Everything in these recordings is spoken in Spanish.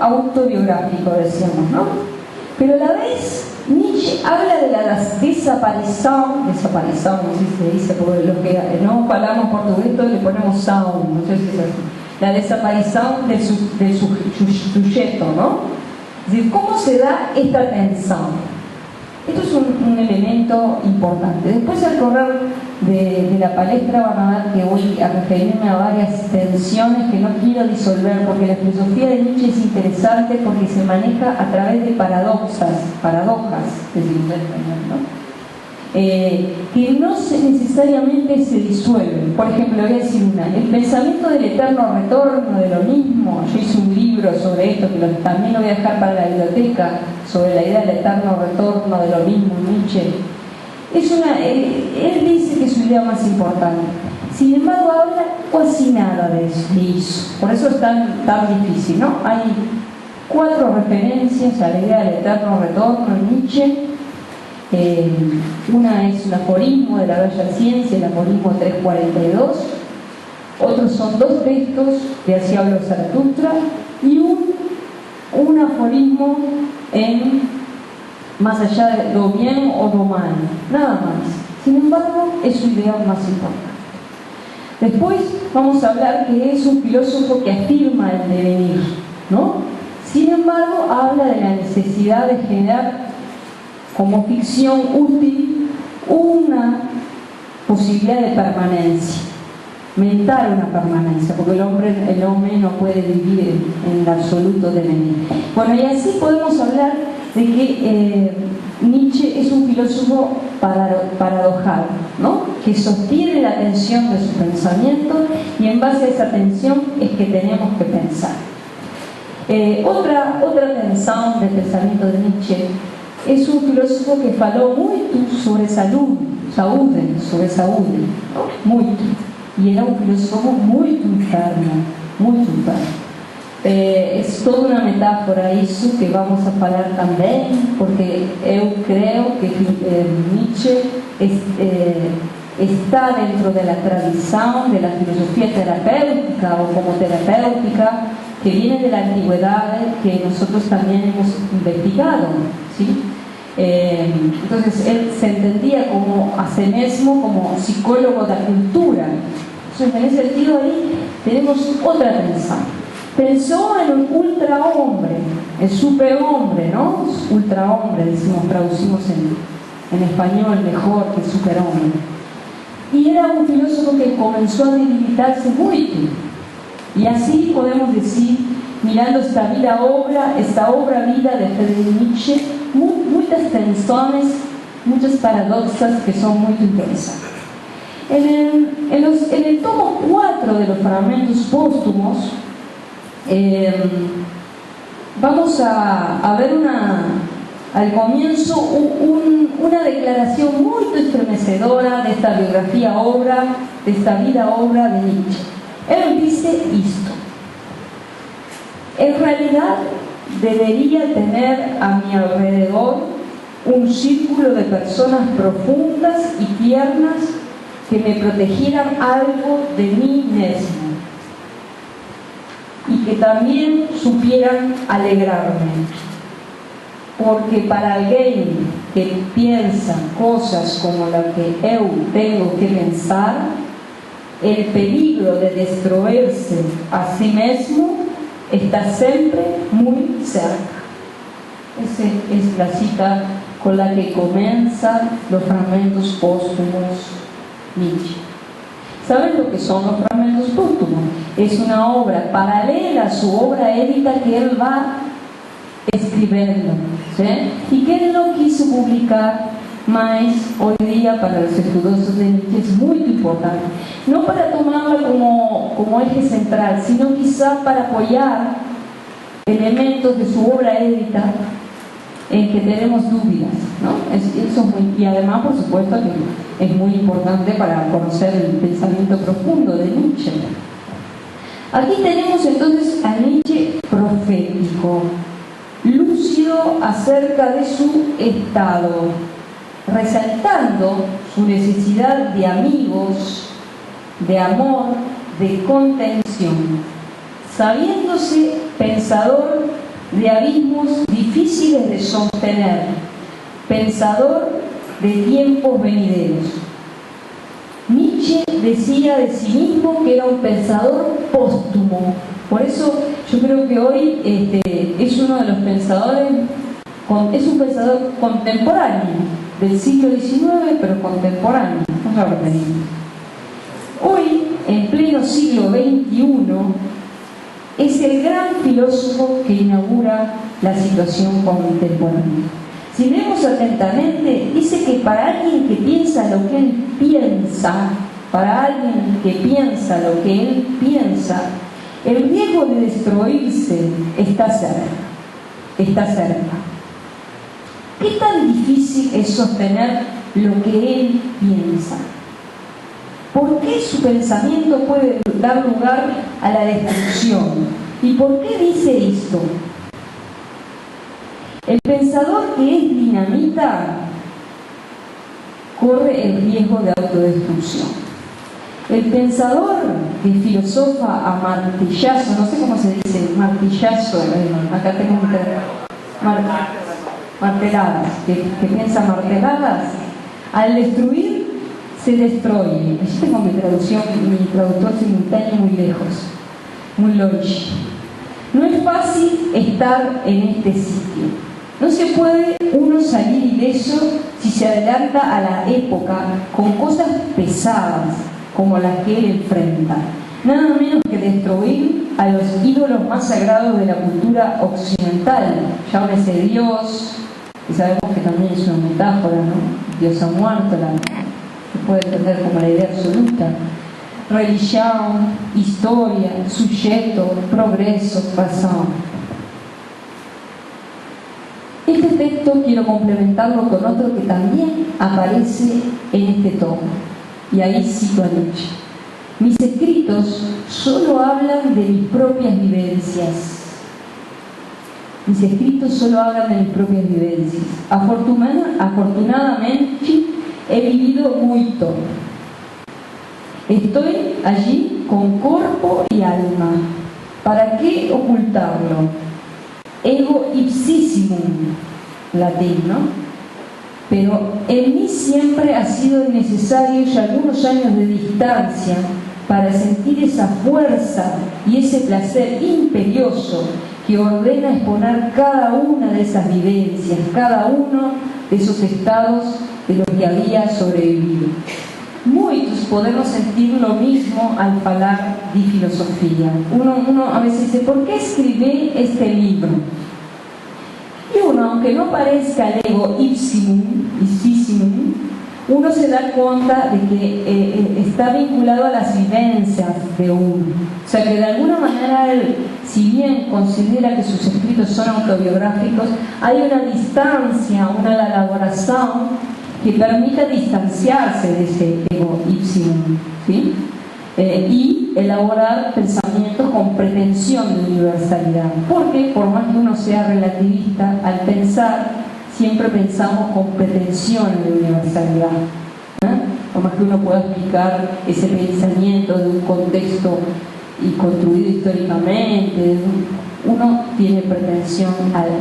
autobiográfico, decíamos, ¿no? Pero a la vez Nietzsche habla de la desaparición, no sé si se dice, porque los que no hablamos portugués todos le ponemos sound, no sé si es así, la desaparición del sujeto, ¿no? Es decir, ¿cómo se da esta tensión? Esto es un elemento importante. Después, al correr de la palestra, van a ver que voy a referirme a varias tensiones que no quiero disolver, porque la filosofía de Nietzsche es interesante porque se maneja a través de paradojas, decimos en español, ¿no? Que no necesariamente se disuelven. Por ejemplo, voy a decir una: el pensamiento del eterno retorno de lo mismo. Yo hice un libro sobre esto, que también lo voy a dejar para la biblioteca, sobre la idea del eterno retorno de lo mismo, Nietzsche. Él dice que es su idea más importante. Sin embargo, habla casi nada de eso. Por eso es tan difícil, ¿no? Hay 4 referencias a la idea del eterno retorno en Nietzsche. Una es un aforismo de la Bella Ciencia, el aforismo 342. Otros son 2 textos de Así habló Zaratustra y un aforismo en Más allá de lo bien o lo mal, nada más. Sin embargo, es su idea más importante. Después vamos a hablar que es un filósofo que afirma el devenir, ¿no? Sin embargo, habla de la necesidad de generar como ficción útil una posibilidad de permanencia, mental una permanencia, porque el hombre no puede vivir en el absoluto devenir. Bueno, y así podemos hablar de que Nietzsche es un filósofo paradojal, ¿no? Que sostiene la tensión de su pensamiento, y en base a esa tensión es que tenemos que pensar. Otra tensión del pensamiento de Nietzsche es un filósofo que faló muito sobre saúde, ¿no? Muito. Y era un filósofo muy enfermo, es toda una metáfora eso que vamos a hablar también, porque yo creo que Nietzsche está dentro de la tradición de la filosofía terapéutica o como terapéutica que viene de la antigüedad, que nosotros también hemos investigado, ¿sí? Entonces él se entendía como a sí mismo como psicólogo de la cultura. Entonces, en ese sentido ahí tenemos otra tensión. Pensó en un ultrahombre, el superhombre, ¿no? Ultrahombre, decimos, traducimos en español mejor que superhombre. Y era un filósofo que comenzó a debilitarse mucho. Y así podemos decir, mirando esta obra-vida de Friedrich Nietzsche, muchas tensiones, muchas paradoxas que son muy interesantes. En el tomo 4 de los fragmentos póstumos, vamos a ver al comienzo una declaración muy estremecedora de esta biografía-obra, de esta vida-obra de Nietzsche. Él dice esto: en realidad debería tener a mi alrededor un círculo de personas profundas y tiernas que me protegieran algo de mí mismo y que también supieran alegrarme, porque para alguien que piensa cosas como las que yo tengo que pensar, el peligro de destruirse a sí mismo está siempre muy cerca. Esa es la cita con la que comienzan los fragmentos póstumos Nietzsche. ¿Saben lo que son los fragmentos póstumos? Es una obra paralela a su obra édita que él va escribiendo, ¿sí? Y que él no quiso publicar, mas hoy día para los estudiosos de Nietzsche es muy importante, no para tomarla como eje central, sino quizá para apoyar elementos de su obra édita en que tenemos dudas, ¿no? Y además, por supuesto, que es muy importante para conocer el pensamiento profundo de Nietzsche. Aquí tenemos entonces a Nietzsche profético, lúcido acerca de su estado, resaltando su necesidad de amigos, de amor, de contención, sabiéndose pensador de abismos difíciles de sostener, pensador de tiempos venideros. Nietzsche decía de sí mismo que era un pensador póstumo. Por eso yo creo que hoy es uno de los pensadores, es un pensador contemporáneo, del siglo XIX, pero contemporáneo. No lo referimos. Hoy, en pleno siglo XXI, es el gran filósofo que inaugura la situación contemporánea. Si leemos atentamente, dice que para alguien que piensa lo que él piensa, para alguien que piensa lo que él piensa, el riesgo de destruirse está cerca. Está cerca. ¿Qué tan difícil es sostener lo que él piensa? ¿Por qué su pensamiento puede dar lugar a la destrucción? ¿Y por qué dice esto? El pensador que es dinamita corre el riesgo de autodestrucción. El pensador que filosofa a martillazo, no sé cómo se dice, martillazo, acá tengo marteladas, que piensa marteladas, al destruir se destruye. Yo tengo mi traductor simultáneo muy lejos, muy longe. No es fácil estar en este sitio. No se puede uno salir ileso si se adelanta a la época con cosas pesadas como las que él enfrenta. Nada menos que destruir a los ídolos más sagrados de la cultura occidental. Llámese Dios, que sabemos que también es una metáfora, ¿no? Dios ha muerto, se puede entender como la idea absoluta. Religión, historia, sujeto, progreso, razón. Este texto quiero complementarlo con otro que también aparece en este tomo, y ahí cito a Nietzsche. Mis escritos solo hablan de mis propias vivencias. Mis escritos solo hablan de mis propias vivencias. Afortunadamente he vivido mucho. Estoy allí con cuerpo y alma. ¿Para qué ocultarlo? Ego ipsissimum, latín, ¿no? Pero en mí siempre ha sido necesario ya algunos años de distancia para sentir esa fuerza y ese placer imperioso que ordena exponer cada una de esas vivencias, cada uno de esos estados de los que había sobrevivido. Muchos podemos sentir lo mismo al hablar de filosofía. Uno a veces dice, ¿por qué escribí este libro? Y uno, aunque no parezca el ego ipsissimum, uno se da cuenta de que está vinculado a las vivencias de uno. O sea que de alguna manera él, si bien considera que sus escritos son autobiográficos, hay una distancia, una elaboración que permita distanciarse de ese ego ipsissimum, ¿sí? Y elaborar pensamientos con pretensión de universalidad. Porque por más que uno sea relativista, al pensar siempre pensamos con pretensión de universalidad. Por más que uno pueda explicar ese pensamiento de un contexto y construido históricamente, uno tiene pretensión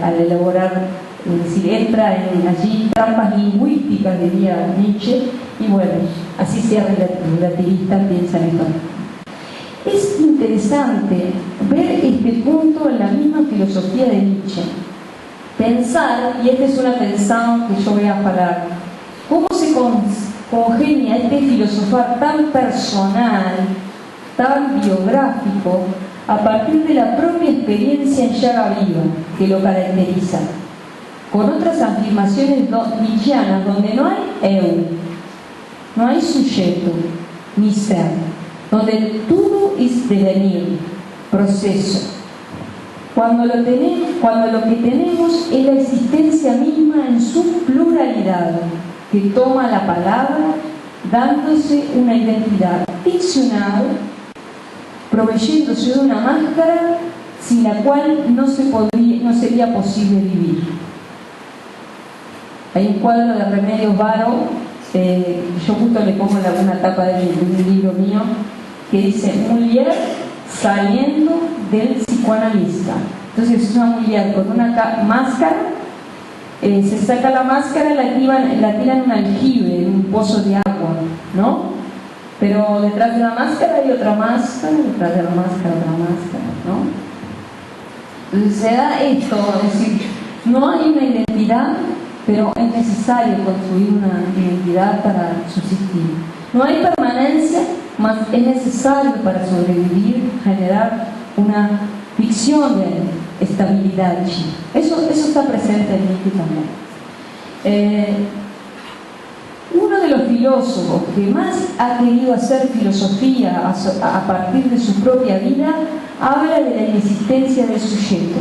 al elaborar. Es decir, entra en allí trampas lingüísticas, diría Nietzsche, y bueno, así sea relativista, piensa en esto. Es interesante ver este punto en la misma filosofía de Nietzsche. Pensar, y esta es una pensada que yo voy a hablar, cómo se congenia este filosofar tan personal, tan biográfico, a partir de la propia experiencia en llaga viva que lo caracteriza, con otras afirmaciones nietzscheanas donde no hay eu, no hay sujeto, ni ser, donde todo es devenir, proceso. Cuando lo que tenemos es la existencia misma en su pluralidad, que toma la palabra dándose una identidad ficcional, proveyéndose de una máscara sin la cual no sería posible vivir. Hay un cuadro de Remedios Varo, yo justo le pongo una tapa de un libro mío, que dice Muller saliendo del psicoanalista. Entonces es una mujer con una máscara, se saca la máscara, la tiran en un aljibe, en un pozo de agua, ¿no? Pero detrás de la máscara hay otra máscara, detrás de la máscara otra máscara, ¿no? Entonces se da esto, es decir, no hay una identidad, pero es necesario construir una identidad para subsistir. No hay permanencia, más es necesario para sobrevivir generar una ficción de estabilidad allí. Eso está presente en Nietzsche también. Uno de los filósofos que más ha querido hacer filosofía a partir de su propia vida habla de la inexistencia del sujeto.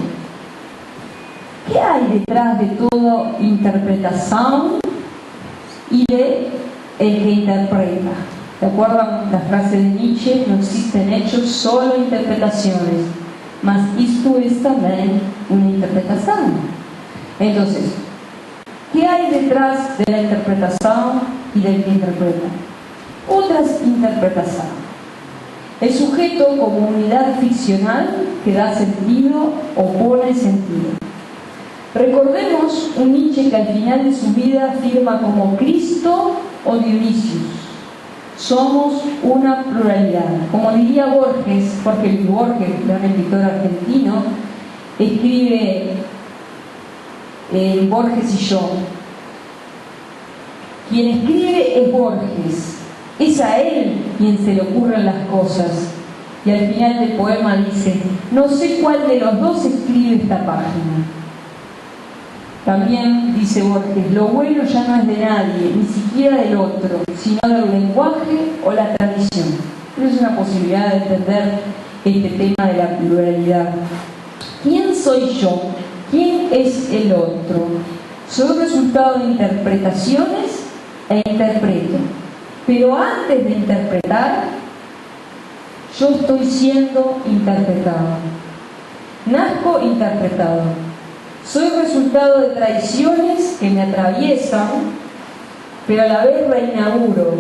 ¿Qué hay detrás de toda interpretación y de el que interpreta? ¿De acuerdo a la frase de Nietzsche? No existen hechos, solo interpretaciones. Mas esto es también una interpretación. Entonces, ¿qué hay detrás de la interpretación y del que interpreta? Otras interpretaciones. El sujeto como unidad ficcional que da sentido o pone sentido. Recordemos un Nietzsche que al final de su vida afirma como Cristo o Dionisius: somos una pluralidad. Como diría Borges, Jorge Luis Borges, gran escritor argentino, escribe Borges y yo. Quien escribe es Borges, es a él quien se le ocurren las cosas. Y al final del poema dice: no sé cuál de los dos escribe esta página. También dice Borges: lo bueno ya no es de nadie, ni siquiera del otro, sino del lenguaje o la tradición. Pero es una posibilidad de entender este tema de la pluralidad. ¿Quién soy yo? ¿Quién es el otro? Soy resultado de interpretaciones e interpreto. Pero antes de interpretar, yo estoy siendo interpretado. Nazco interpretado. Soy resultado de tradiciones que me atraviesan, pero a la vez reinauguro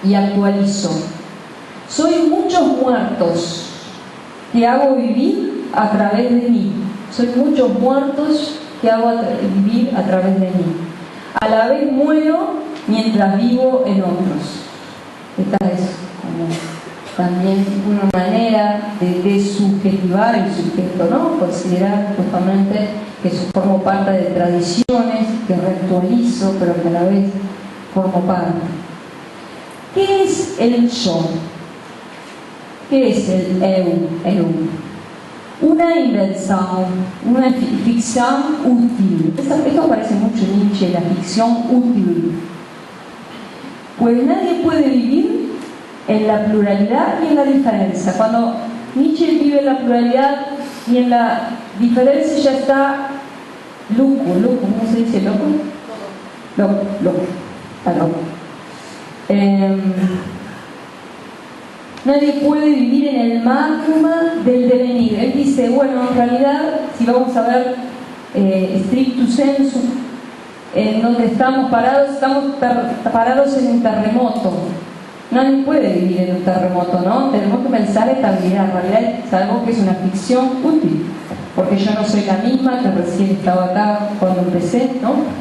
y actualizo. Soy muchos muertos que hago vivir a través de mí. Soy muchos muertos que hago vivir a través de mí. A la vez muero mientras vivo en otros. Esta es como también una manera de desubjetivar el sujeto, ¿no? Considerar justamente que formo parte de tradiciones que reactualizo, pero que a la vez formo parte. ¿Qué es el yo? ¿Qué es el eu? Una invención, una ficción útil. Esto aparece mucho en Nietzsche, la ficción útil. Pues nadie puede vivir en la pluralidad y en la diferencia. Cuando Nietzsche vive en la pluralidad y en la diferencia, ya está loco, ¿cómo se dice loco? Loco, está loco. Nadie puede vivir en el magma del devenir. Él dice, bueno, en realidad, si vamos a ver stricto sensu, en donde estamos parados en un terremoto. Nadie puede vivir en un terremoto, ¿no? Tenemos que pensar estabilidad. En realidad sabemos que es una ficción útil, porque yo no soy la misma que recién estaba acá cuando empecé, ¿no?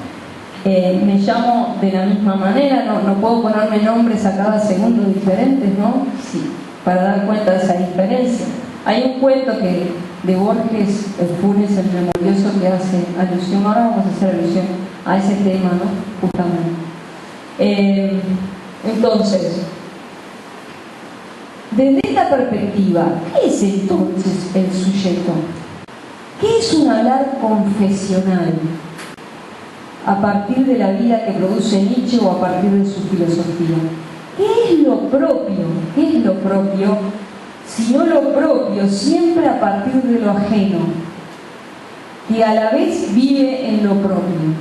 Me llamo de la misma manera, no puedo ponerme nombres a cada segundo diferentes, ¿no? Sí, para dar cuenta de esa diferencia. Hay un cuento de Borges, el Funes, el Memorioso, que hace alusión, ahora vamos a hacer alusión a ese tema, ¿no? Justamente. Entonces, desde esta perspectiva, ¿qué es entonces el sujeto? ¿Qué es un hablar confesional? A partir de la vida que produce Nietzsche o a partir de su filosofía. ¿Qué es lo propio? ¿Qué es lo propio? Si no lo propio, siempre a partir de lo ajeno, que a la vez vive en lo propio.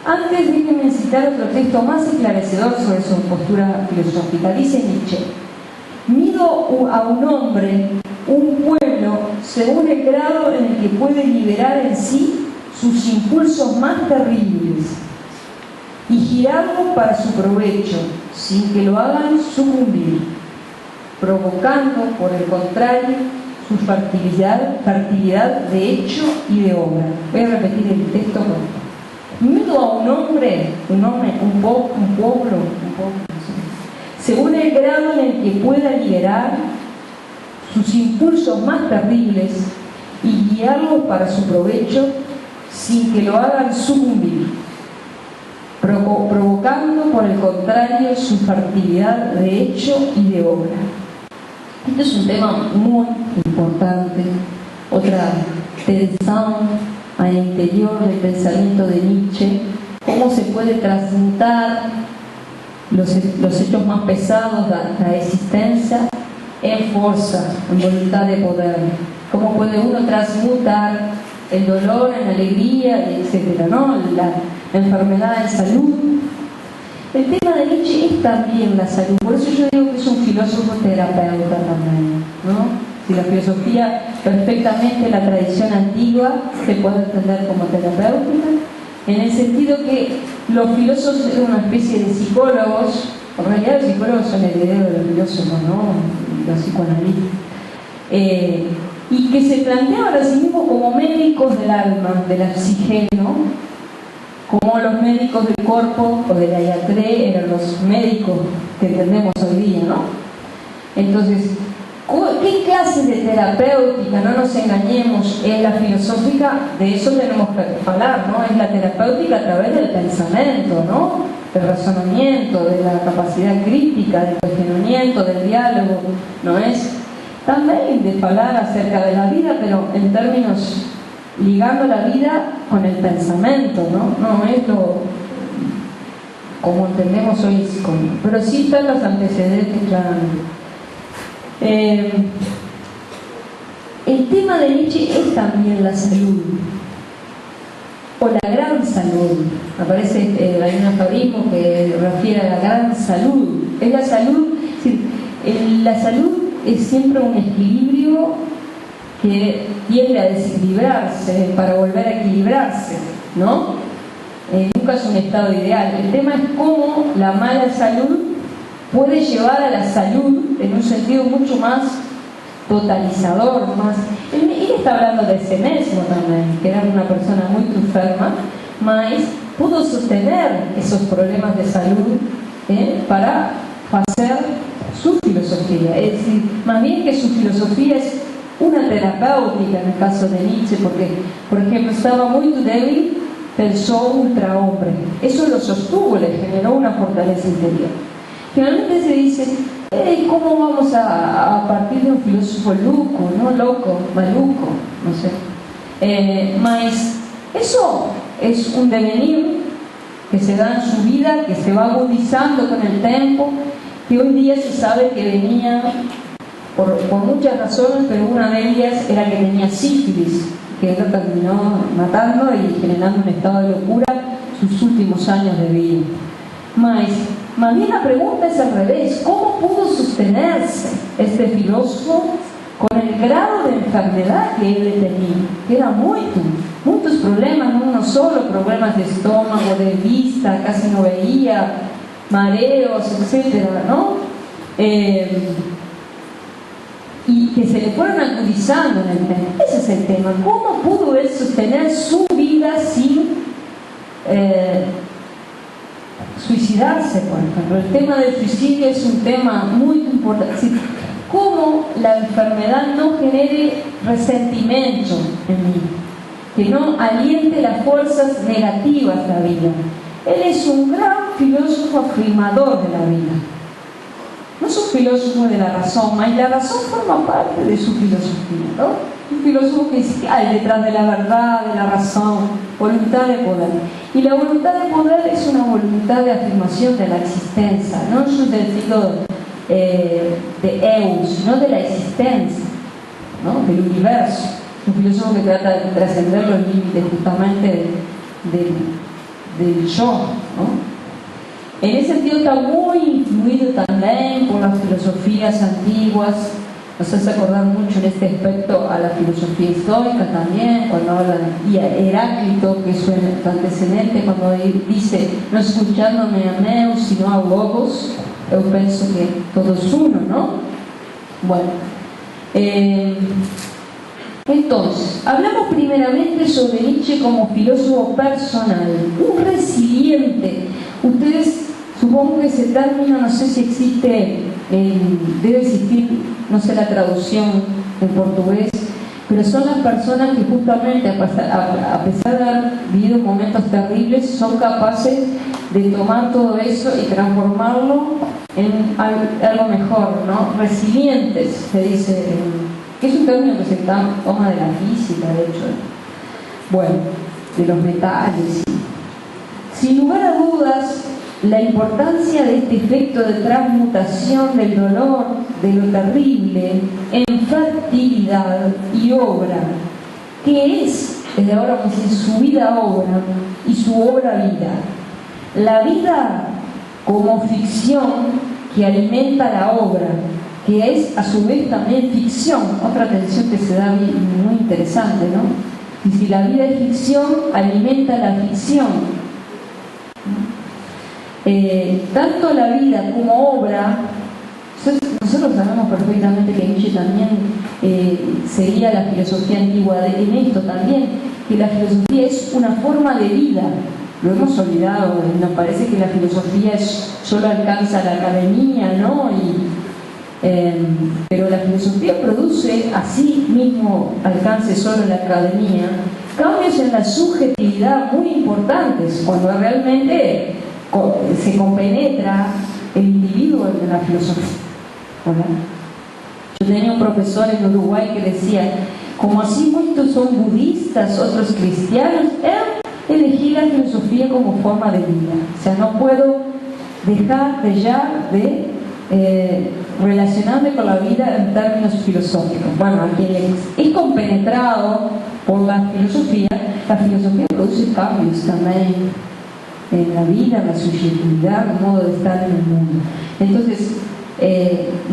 Antes déjenme citar otro texto más esclarecedor sobre su postura filosófica. Dice Nietzsche: mido a un hombre, un pueblo, según el grado en el que puede liberar en sí sus impulsos más terribles y girarlo para su provecho, sin que lo hagan sucumbir. provocando, por el contrario, su fertilidad de hecho y de obra. Voy a repetir el texto. Unido a un pueblo, según el grado en el que pueda liberar sus impulsos más terribles y guiarlos para su provecho sin que lo hagan sucumbir, provocando por el contrario su fertilidad de hecho y de obra. Este es un tema muy importante, otra tensión al interior del pensamiento de Nietzsche, cómo se puede transmutar los hechos más pesados de la existencia en fuerza, en voluntad de poder, cómo puede uno transmutar el dolor en alegría, etcétera, ¿no? La enfermedad en salud. El tema de Nietzsche es también la salud, por eso yo digo que es un filósofo terapeuta también, ¿no? Si la filosofía, perfectamente la tradición antigua se puede entender como terapéutica, en el sentido que los filósofos eran una especie de psicólogos, en realidad los psicólogos son herederos de los filósofos, ¿no? Los psicoanalistas, y que se planteaban a sí mismos como médicos del alma, de la psique, ¿no? Como los médicos del cuerpo o de la iatré eran los médicos que entendemos hoy día, ¿no? Entonces, ¿qué clase de terapéutica, no nos engañemos, es la filosófica? De eso tenemos que hablar, ¿no? Es la terapéutica a través del pensamiento, ¿no? Del razonamiento, de la capacidad crítica, del cuestionamiento, del diálogo, ¿no? Es también de hablar acerca de la vida, pero en términos ligando la vida con el pensamiento, ¿no? No es lo como entendemos hoy, pero sí están los antecedentes claramente. El tema de Nietzsche es también la salud, o la gran salud. Aparece, hay un aforismo que refiere a la gran salud. Es la salud, es decir, la salud es siempre un equilibrio que tiende a desequilibrarse para volver a equilibrarse, ¿no? Nunca es un estado ideal. El tema es cómo la mala salud puede llevar a la salud en un sentido mucho más totalizador, más... Él está hablando de sí mismo también, que era una persona muy enferma, mas pudo sostener esos problemas de salud para hacer su filosofía. Es decir, más bien que su filosofía es una terapéutica en el caso de Nietzsche, porque, por ejemplo, estaba muy débil, pensó ultrahombre. Eso lo sostuvo, le generó una fortaleza interior. Finalmente se dice, ¿cómo vamos a partir de un filósofo loco, no loco, maluco, no sé? Mas eso es un devenir que se da en su vida, que se va agudizando con el tiempo, que hoy día se sabe que venía por muchas razones, pero una de ellas era que tenía sífilis, que lo terminó matando y generando un estado de locura sus últimos años de vida. Más bien la pregunta es al revés: ¿cómo pudo sostenerse este filósofo con el grado de enfermedad que él tenía? Que era muchos problemas, no uno solo, problemas de estómago, de vista, casi no veía, mareos, etcétera, ¿no? Y que se le fueron agudizando en el tema. Ese es el tema. ¿Cómo pudo él sostener su vida sin suicidarse, por ejemplo? El tema del suicidio es un tema muy importante. ¿Cómo la enfermedad no genere resentimiento en mí? Que no aliente las fuerzas negativas de la vida. Él es un gran filósofo afirmador de la vida. No es un filósofo de la razón, mas la razón forma parte de su filosofía, ¿no? Un filósofo que hay detrás de la verdad, de la razón, voluntad de poder. Y la voluntad de poder es una voluntad de afirmación de la existencia, no en su sentido de eu, sino de la existencia, ¿no? Del universo. Un filósofo que trata de trascender los límites justamente del yo, ¿no? En ese sentido está muy influido también por las filosofías antiguas. Nos hace acordar mucho en este aspecto a la filosofía estoica también, cuando habla de Heráclito, que es su antecedente, cuando dice: no escuchándome a Meus, sino a Logos, yo pienso que todo es uno, ¿no? Bueno, entonces, hablamos primeramente sobre Nietzsche como filósofo personal, un resiliente. Ustedes, supongo que ese término, no sé si existe, debe existir, no sé la traducción en portugués, pero son las personas que justamente, a pesar de haber vivido momentos terribles, son capaces de tomar todo eso y transformarlo en algo mejor, ¿no? Resilientes, se dice, que es un término que se toma de la física, de hecho, bueno, de los metales. Sin lugar a dudas, la importancia de este efecto de transmutación del dolor, de lo terrible, en factibilidad y obra, que es, desde ahora vamos a decir, su vida-obra y su obra-vida. La vida como ficción que alimenta la obra, que es a su vez también ficción, otra tensión que se da muy interesante, ¿no? Y si la vida es ficción, alimenta la ficción. Tanto la vida como obra, nosotros sabemos perfectamente que Nietzsche también seguía la filosofía antigua en esto también, que la filosofía es una forma de vida. Lo hemos olvidado, nos parece que la filosofía solo alcanza la academia, ¿no? Pero la filosofía produce así mismo alcance solo en la academia cambios en la subjetividad muy importantes, cuando realmente se compenetra el individuo en la filosofía. ¿Verdad? Yo tenía un profesor en Uruguay que decía, como así muchos son budistas, otros cristianos, elegí la filosofía como forma de vida. O sea, no puedo dejar de relacionarme con la vida en términos filosóficos. Bueno, a quien es compenetrado por la filosofía produce cambios también en la vida, en la subjetividad, el modo de estar en el mundo. Entonces,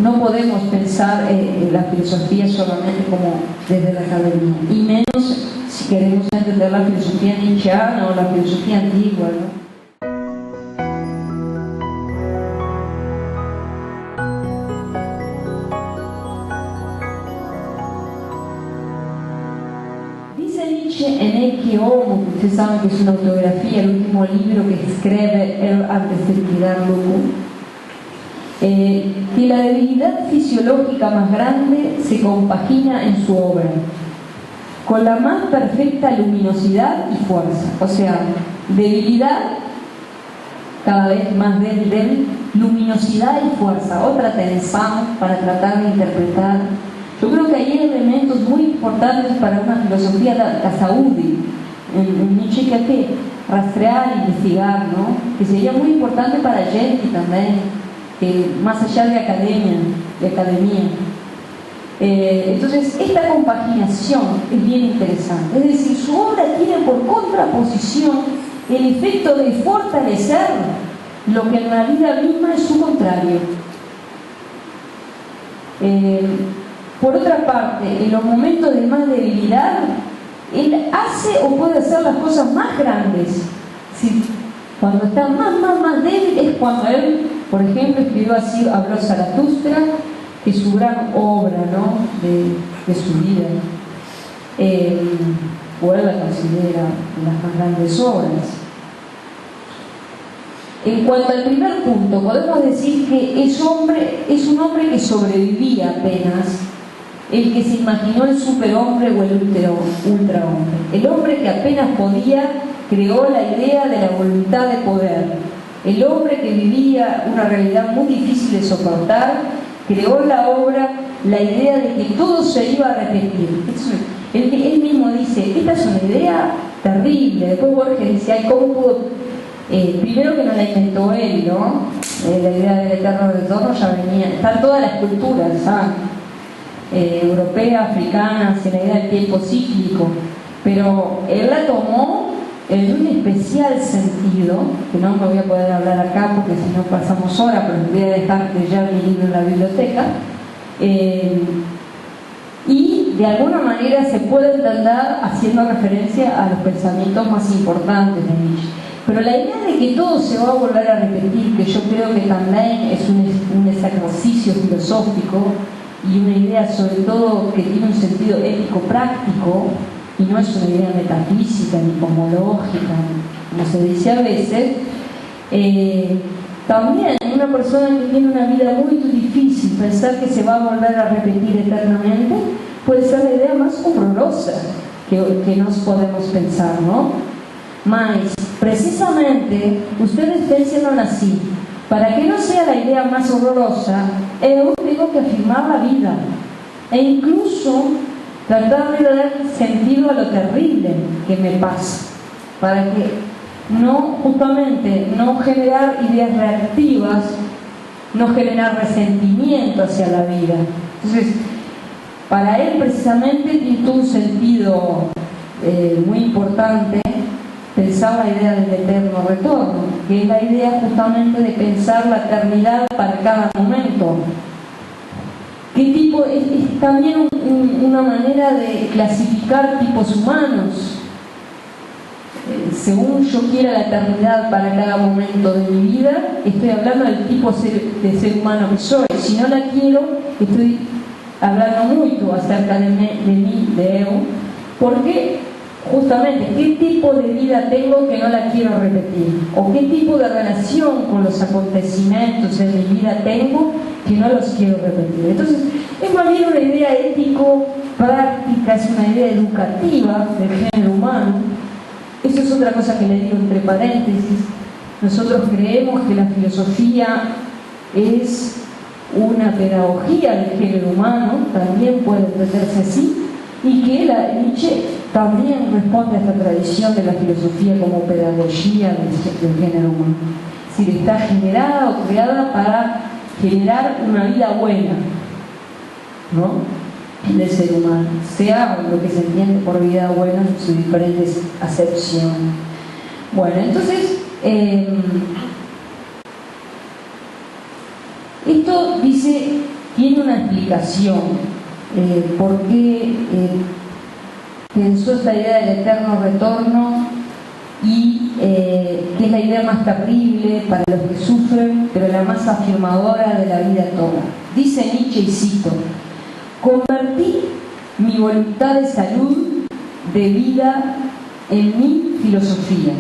no podemos pensar en la filosofía solamente como desde la academia, y menos si queremos entender la filosofía nietzscheana o la filosofía antigua, ¿no? En Ecce Homo, que ustedes saben que es una autobiografía, el último libro que escribe él antes de quedar loco, que la debilidad fisiológica más grande se compagina en su obra con la más perfecta luminosidad y fuerza. O sea, debilidad cada vez más débil, luminosidad y fuerza, otra tensión para tratar de interpretar. Yo creo que hay elementos muy importantes para una filosofía de la salud en Nietzsche que hay que rastrear, investigar, ¿no? Que sería muy importante para Genti también, más allá de academia. Entonces, esta compaginación es bien interesante. Es decir, su obra tiene por contraposición el efecto de fortalecer lo que en la vida misma es su contrario. Por otra parte, en los momentos de más debilidad, él hace o puede hacer las cosas más grandes. ¿Sí? Cuando está más débil es cuando él, por ejemplo, escribió así, habló Zaratustra, que es su gran obra, ¿no? de su vida. O él la considera las más grandes obras. En cuanto al primer punto, podemos decir que es un hombre que sobrevivía apenas, el que se imaginó el superhombre o el ultrahombre. El hombre que apenas podía creó la idea de la voluntad de poder. El hombre que vivía una realidad muy difícil de soportar creó en la obra la idea de que todo se iba a repetir. Él mismo dice, esta es una idea terrible. Después Borges dice, ay, ¿cómo pudo? Primero que no la inventó él, ¿no? La idea del eterno retorno ya venía, están todas las culturas, ¿saben? Europea, africana, la idea del tiempo cíclico, pero él la tomó en un especial sentido, que no me voy a poder hablar acá porque si no pasamos horas, pero voy a dejar de ya mi libro en la biblioteca, y de alguna manera se puede entender haciendo referencia a los pensamientos más importantes de Nietzsche. Pero la idea de que todo se va a volver a repetir, que yo creo que también es un ejercicio filosófico, y una idea sobre todo que tiene un sentido ético práctico y no es una idea metafísica ni cosmológica, como se dice a veces. También una persona que tiene una vida muy difícil, pensar que se va a volver a repetir eternamente, puede ser la idea más horrorosa que nos podemos pensar, ¿no? Mas, precisamente, ustedes piensan así. Para que no sea la idea más horrorosa, yo tengo que afirmar la vida e incluso tratar de dar sentido a lo terrible que me pasa, para que justamente no generar ideas reactivas, no generar resentimiento hacia la vida. Entonces, para él precisamente tiene todo un sentido muy importante pensar la idea del eterno retorno, que es la idea justamente de pensar la eternidad para cada momento. ¿Qué tipo? Es también una manera de clasificar tipos humanos. Según yo quiera la eternidad para cada momento de mi vida, estoy hablando del tipo de ser humano que soy. Si no la quiero, estoy hablando mucho acerca de mí, de ego, porque justamente qué tipo de vida tengo que no la quiero repetir, o qué tipo de relación con los acontecimientos en mi vida tengo que no los quiero repetir. Entonces es más bien una idea ético práctica, es una idea educativa del género humano. Eso es otra cosa que le digo entre paréntesis. Nosotros creemos que la filosofía es una pedagogía del género humano, también puede entenderse así, y que Nietzsche también responde a esta tradición de la filosofía como pedagogía del género humano. Es decir, está generada o creada para generar una vida buena, ¿no?, del ser humano, sea lo que se entiende por vida buena en sus diferentes acepciones. Bueno, entonces esto dice, tiene una explicación por qué pensó esta idea del eterno retorno y que es la idea más terrible para los que sufren, pero la más afirmadora de la vida toda. Dice Nietzsche, y cito: convertí mi voluntad de salud, de vida, en mi filosofía.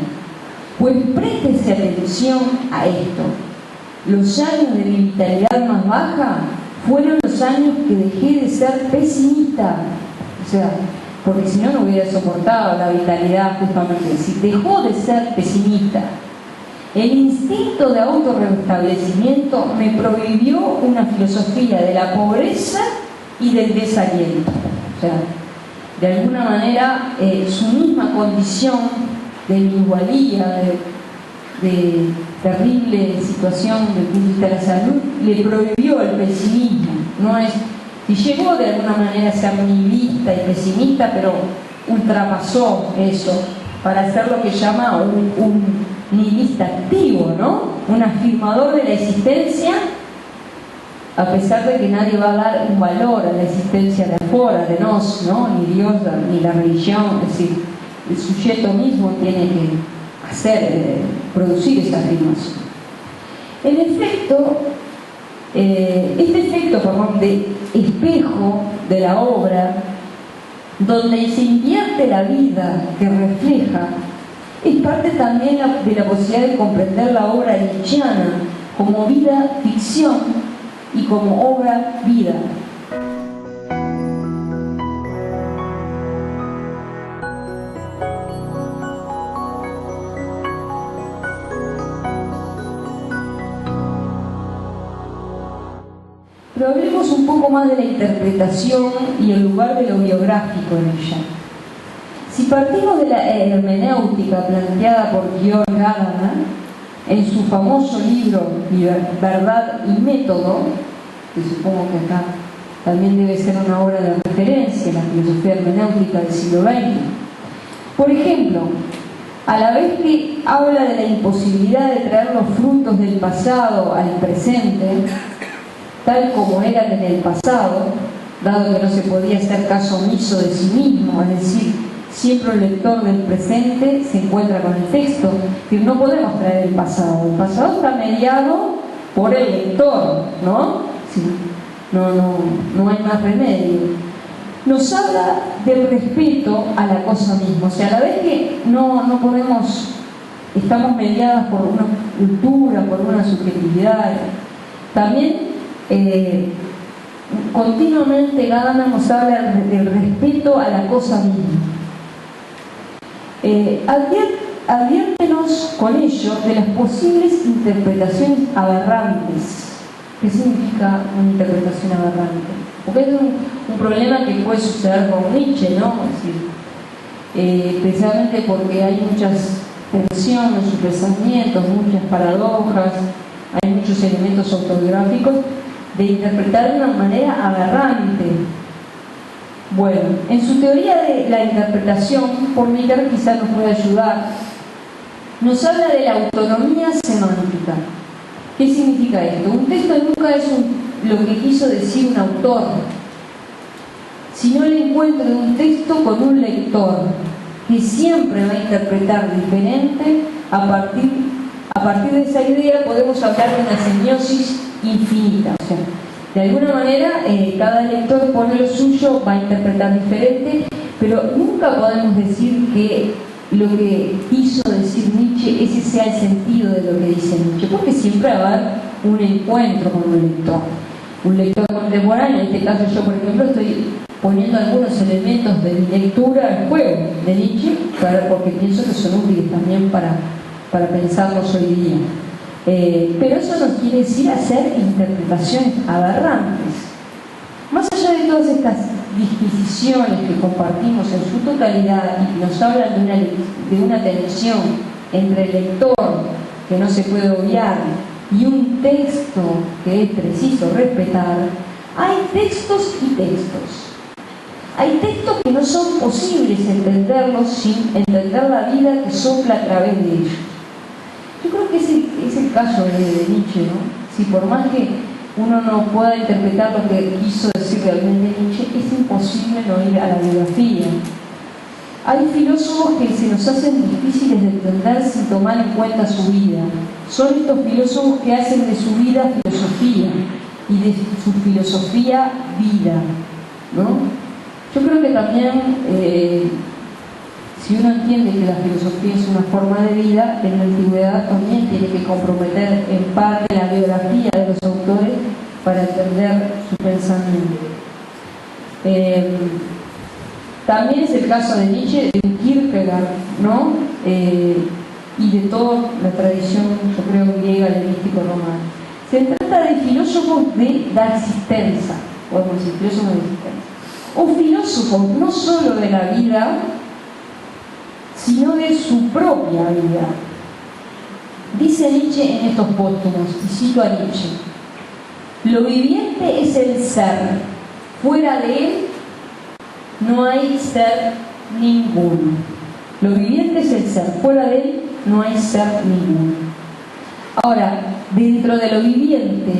Pues préstese atención a esto. Los años de mi vitalidad más baja fueron los años que dejé de ser pesimista. O sea, porque si no, no hubiera soportado la vitalidad justamente. Si dejó de ser pesimista, el instinto de autorrestablecimiento me prohibió una filosofía de la pobreza y del desaliento. O sea, de alguna manera su misma condición de minusvalía, de terrible situación desde el punto de vista de la salud, le prohibió el pesimismo. No es, si llegó de alguna manera a ser nihilista y pesimista, pero ultrapasó eso para hacer lo que llama un nihilista activo, ¿no? Un afirmador de la existencia, a pesar de que nadie va a dar un valor a la existencia de afuera, de nos, ¿no? Ni Dios, ni la religión. Es decir, el sujeto mismo tiene que producir esa afirmación. En efecto, este efecto, de espejo de la obra, donde se invierte la vida que refleja, es parte también de la posibilidad de comprender la obra nietzscheana como vida ficción y como obra vida. Pero hablemos un poco más de la interpretación y el lugar de lo biográfico en ella. Si partimos de la hermenéutica planteada por Georg Gadamer en su famoso libro Verdad y Método, que supongo que acá también debe ser una obra de referencia en la filosofía hermenéutica del siglo XX. Por ejemplo, a la vez que habla de la imposibilidad de traer los frutos del pasado al presente, tal como eran en el pasado, dado que no se podía hacer caso omiso de sí mismo, es decir, siempre el lector del presente se encuentra con el texto, que no podemos traer el pasado está mediado por el lector, ¿no? Sí. no hay más remedio. Nos habla del respeto a la cosa misma, o sea, a la vez que no podemos, estamos mediadas por una cultura, por una subjetividad, también continuamente Gadamer nos habla del respeto a la cosa misma. Adviértenos con ello de las posibles interpretaciones aberrantes. ¿Qué significa una interpretación aberrante? Porque es un problema que puede suceder con Nietzsche, ¿no? Es decir, precisamente porque hay muchas tensiones en sus pensamientos, muchas paradojas, hay muchos elementos autobiográficos de interpretar de una manera aberrante. Bueno, en su teoría de la interpretación, Porniker quizás nos puede ayudar, nos habla de la autonomía semántica. ¿Qué significa esto? Un texto nunca es lo que quiso decir un autor, sino el encuentro de un texto con un lector, que siempre va a interpretar diferente. A partir de esa idea podemos hablar de una semiosis infinita. O sea, de alguna manera, cada lector pone lo suyo, va a interpretar diferente, pero nunca podemos decir que lo que quiso decir Nietzsche, ese sea el sentido de lo que dice Nietzsche, porque siempre va a haber un encuentro con un lector. Un lector contemporáneo, en este caso yo, por ejemplo, estoy poniendo algunos elementos de mi lectura en juego de Nietzsche, porque pienso que son útiles también para pensarlos hoy día. Pero eso no quiere decir hacer interpretaciones aberrantes. Más allá de todas estas disquisiciones que compartimos en su totalidad y que nos hablan de una tensión entre el lector, que no se puede obviar, y un texto que es preciso respetar, hay textos y textos. Hay textos que no son posibles entenderlos sin entender la vida que sopla a través de ellos. Yo creo que ese es el caso de Nietzsche, ¿no? Si por más que uno no pueda interpretar lo que quiso decir realmente Nietzsche, es imposible no ir a la biografía. Hay filósofos que se nos hacen difíciles de entender sin tomar en cuenta su vida. Son estos filósofos que hacen de su vida filosofía y de su filosofía vida, ¿no? Yo creo que también, si uno entiende que la filosofía es una forma de vida, en la antigüedad también tiene que comprometer en parte la biografía de los autores para entender su pensamiento. También es el caso de Nietzsche, de Kierkegaard, ¿no? Y de toda la tradición, yo creo, griega, helenístico, romana. Se trata de filósofos de la existencia, podemos decir, filósofos de la existencia. O filósofos no solo de la vida, sino de su propia vida. Dice Nietzsche en estos póstumos, y cito a Nietzsche: lo viviente es el ser, fuera de él no hay ser ninguno. Lo viviente es el ser, fuera de él no hay ser ninguno. Ahora, dentro de lo viviente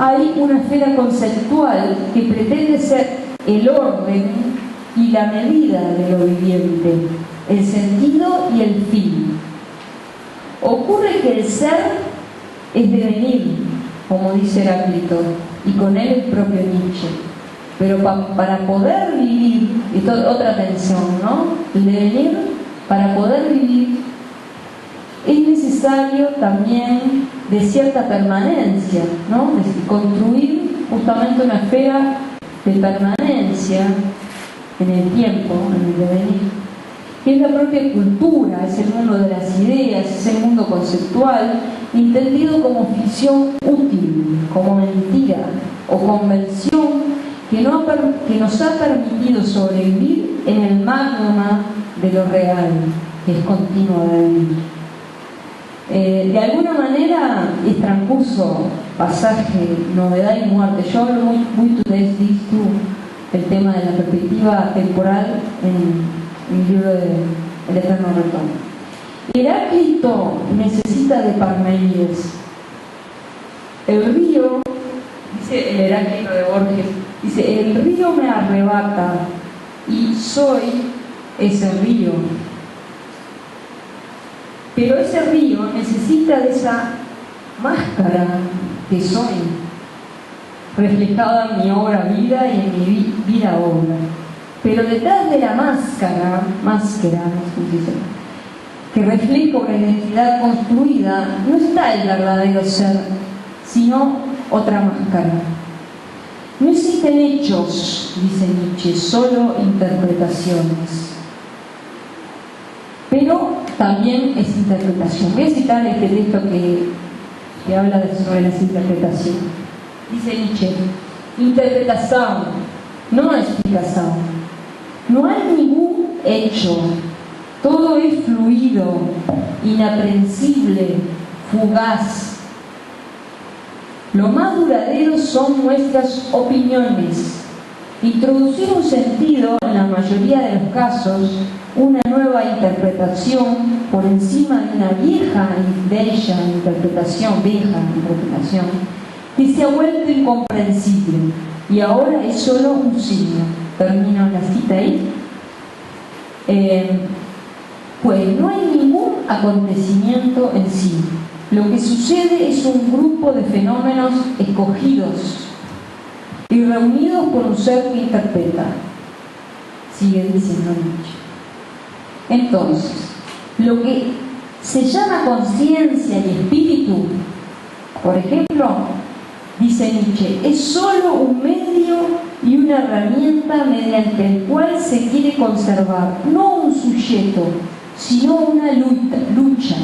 hay una esfera conceptual que pretende ser el orden y la medida de lo viviente, el sentido y el fin. Ocurre que el ser es devenir, como dice Heráclito, y con él el propio Nietzsche. Pero para poder vivir, esto es otra tensión, ¿no? El devenir, para poder vivir, es necesario también de cierta permanencia, ¿no? De construir justamente una esfera de permanencia en el tiempo, en el devenir, que es la propia cultura, es el mundo de las ideas, es el mundo conceptual, entendido como ficción útil, como mentira o convención que nos ha permitido sobrevivir en el magma de lo real, que es continuo de vivir. De alguna manera, el transcurso, pasaje, novedad y muerte. Yo hablo muy today's el tema de la perspectiva temporal en el libro de El Eterno Retorno. Heráclito necesita de Parménides. El río, dice el Heráclito de Borges, dice: el río me arrebata y soy ese río. Pero ese río necesita de esa máscara que soy. reflejada en mi obra-vida y en mi vida-obra. Pero detrás de la máscara, que refleja una identidad construida, no está el verdadero ser, sino otra máscara. No existen hechos, dice Nietzsche, solo interpretaciones. Pero también es interpretación. Voy a citar este texto que habla sobre las interpretaciones. Dice Nietzsche: interpretación, no explicación. No hay ningún hecho, todo es fluido, inaprensible, fugaz. Lo más duradero son nuestras opiniones. Introducir un sentido, en la mayoría de los casos, una nueva interpretación por encima de una vieja interpretación, que se ha vuelto incomprensible y ahora es solo un signo. Termino la cita ahí. Pues no hay ningún acontecimiento en sí. Lo que sucede es un grupo de fenómenos escogidos y reunidos por un ser que interpreta. Sigue diciendo Nietzsche. Entonces, lo que se llama conciencia y espíritu, por ejemplo, dice Nietzsche, es solo un medio y una herramienta mediante el cual se quiere conservar no un sujeto, sino una lucha,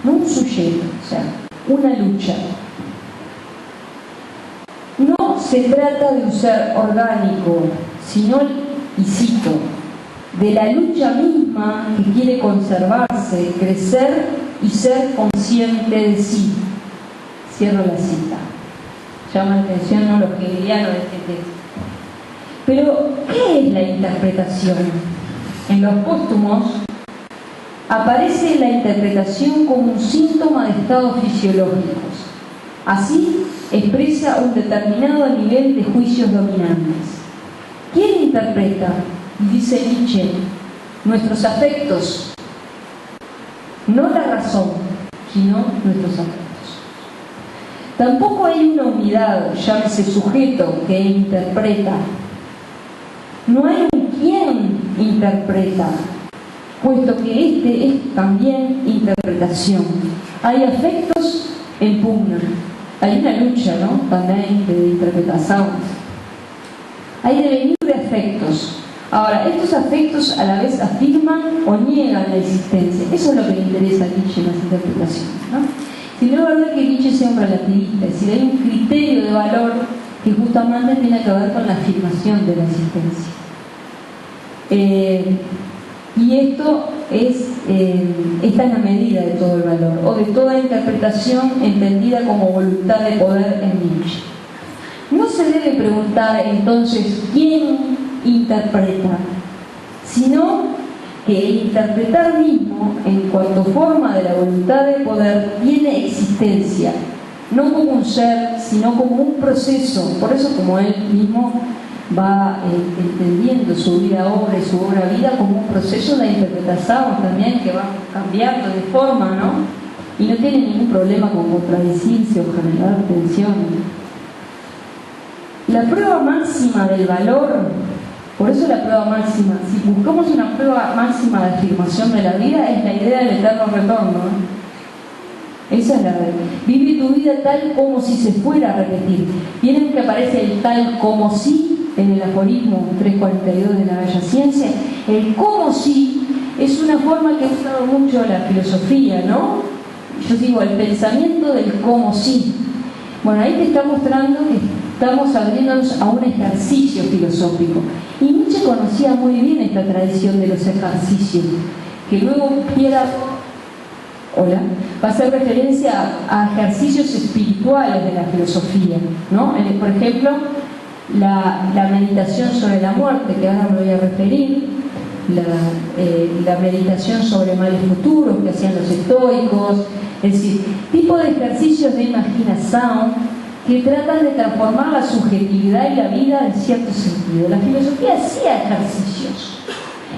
no un sujeto, o sea, una lucha. No se trata de un ser orgánico, sino, y cito, de la lucha misma que quiere conservarse, crecer y ser consciente de sí. Cierro la cita. Llama la atención, ¿no?, lo hegeliano de este texto. Pero, ¿qué es la interpretación? En los póstumos aparece la interpretación como un síntoma de estados fisiológicos. Así expresa un determinado nivel de juicios dominantes. ¿Quién interpreta? Dice Nietzsche, nuestros afectos, no la razón, sino nuestros afectos. Tampoco hay una unidad, llámese sujeto, que interpreta. No hay un quién interpreta, puesto que este es también interpretación. Hay afectos en pugna, hay una lucha, ¿no?, también de interpretación. Hay devenir de afectos. Ahora, estos afectos a la vez afirman o niegan la existencia. Eso es lo que le interesa a Nietzsche en las interpretaciones, ¿no? Si no es verdad que Nietzsche sea un relativista, es decir, hay un criterio de valor que justamente tiene que ver con la afirmación de la existencia. Y esto esta es la medida de todo el valor, o de toda interpretación entendida como voluntad de poder en Nietzsche. No se debe preguntar entonces quién interpreta, sino que el interpretar mismo, en cuanto forma de la voluntad de poder, tiene existencia, no como un ser, sino como un proceso. Por eso, como él mismo va entendiendo su vida-obra y su obra-vida como un proceso de interpretación también, que va cambiando de forma, ¿no? Y no tiene ningún problema con contradecirse o generar tensiones. La prueba máxima del valor, por eso la prueba máxima, si buscamos una prueba máxima de afirmación de la vida, es la idea del eterno retorno, ¿no? Esa es la de vive tu vida tal como si se fuera a repetir. Vieron que aparece el tal como si en el aforismo 342 de la Bella Ciencia. El como si es una forma que ha usado mucho la filosofía, ¿no? Yo digo, el pensamiento del como si. Bueno, ahí te está mostrando que estamos abriéndonos a un ejercicio filosófico. Y Nietzsche conocía muy bien esta tradición de los ejercicios, que luego va a hacer referencia a ejercicios espirituales de la filosofía, ¿no? Por ejemplo, la meditación sobre la muerte, que ahora me voy a referir, la meditación sobre males futuros que hacían los estoicos, es decir, tipo de ejercicios de imaginación que tratan de transformar la subjetividad y la vida en cierto sentido. La filosofía hacía ejercicios.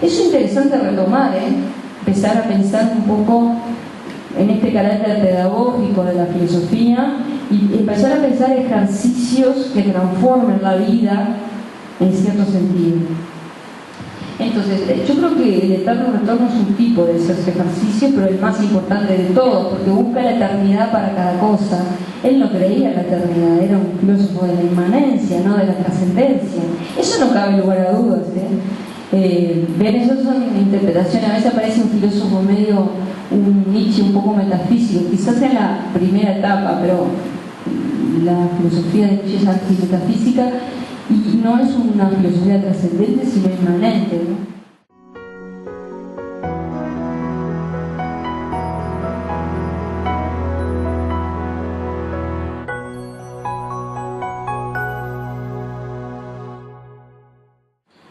Es interesante retomar, empezar a pensar un poco en este carácter pedagógico de la filosofía y empezar a pensar ejercicios que transformen la vida en cierto sentido. Entonces, yo creo que el eterno retorno es un tipo de esos ejercicios, pero el más importante de todos, porque busca la eternidad para cada cosa. Él no creía en la eternidad, era un filósofo de la inmanencia, no de la trascendencia. Eso no cabe lugar a dudas. Ven, eso son interpretaciones. A veces aparece un filósofo medio, un Nietzsche un poco metafísico, quizás en la primera etapa, pero la filosofía de Nietzsche es antimetafísica. Y no es una filosofía trascendente, sino inmanente, ¿no?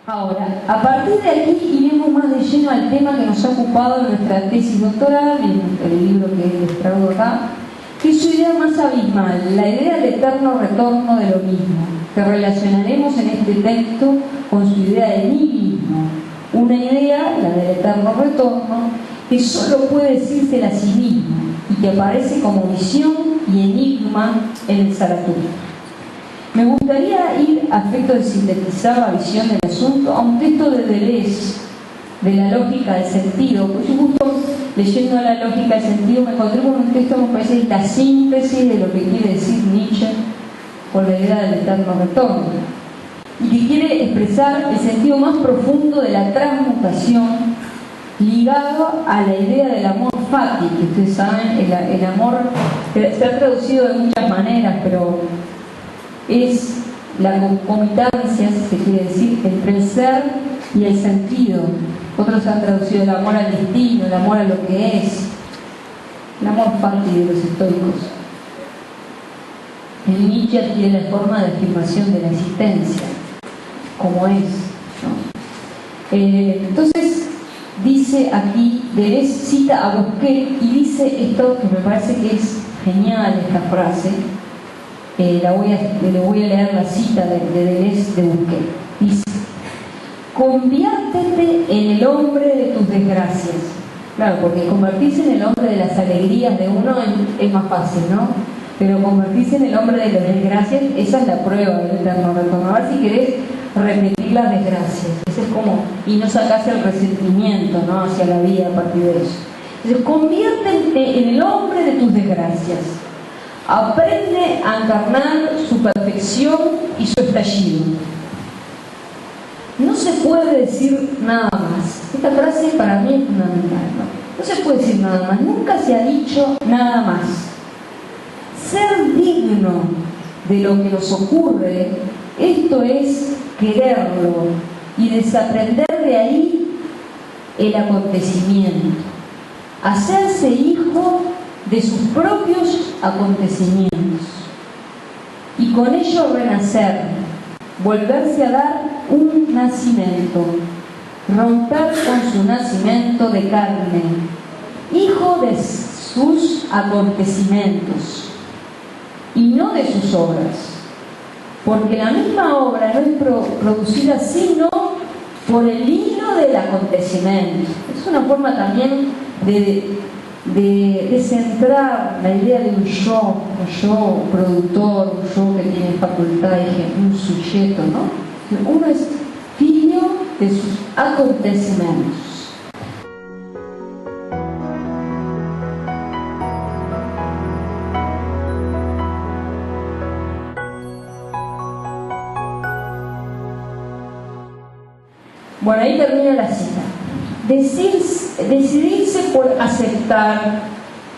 Ahora, a partir de aquí iremos más de lleno al tema que nos ha ocupado en nuestra tesis doctoral, en el libro que les traigo acá, que es su idea más abismal, la idea del eterno retorno de lo mismo, que relacionaremos en este texto con su idea de nihilismo, una idea, la del eterno retorno, que solo puede decirse a sí mismo y que aparece como visión y enigma en el Zaratustra. Me gustaría ir, a efecto de sintetizar la visión del asunto, a un texto de Deleuze, de la lógica del sentido, pues yo justo leyendo la lógica del sentido me encontré con un texto que me parece que es la síntesis de lo que quiere decir Nietzsche con la idea del eterno retorno, y que quiere expresar el sentido más profundo de la transmutación ligado a la idea del amor fati, que ustedes saben, el amor que se ha traducido de muchas maneras, pero es la concomitancia, si se quiere decir, entre el ser y el sentido. Otros han traducido el amor al destino, el amor a lo que es, el amor fati de los estoicos. El Nietzsche tiene la forma de afirmación de la existencia, como es, ¿no? Entonces, dice aquí, Deleuze cita a Bosquet y dice esto que me parece que es genial, esta frase. Le voy a leer la cita de Deleuze de Bosquet. Dice: conviértete en el hombre de tus desgracias. Claro, porque convertirse en el hombre de las alegrías de uno es más fácil, ¿no? Pero convertirse en el hombre de las desgracias, esa es la prueba del eterno retorno. A ver si querés repetir las desgracias. Eso es como, y no sacás el resentimiento, ¿no?, hacia la vida a partir de eso. Entonces, conviértete en el hombre de tus desgracias. Aprende a encarnar su perfección y su estallido. No se puede decir nada más. Esta frase para mí es fundamental, ¿no? No se puede decir nada más. Nunca se ha dicho nada más. Ser digno de lo que nos ocurre, esto es quererlo y desaprender de ahí el acontecimiento. Hacerse hijo de sus propios acontecimientos y con ello renacer, volverse a dar un nacimiento, romper con su nacimiento de carne, hijo de sus acontecimientos y no de sus obras, porque la misma obra no es producida sino por el hilo del acontecimiento. Es una forma también de centrar la idea de un yo productor, un yo que tiene facultades, un sujeto, ¿no? Uno es filho de sus acontecimientos. Bueno, ahí termina la cita. Decidirse por aceptar,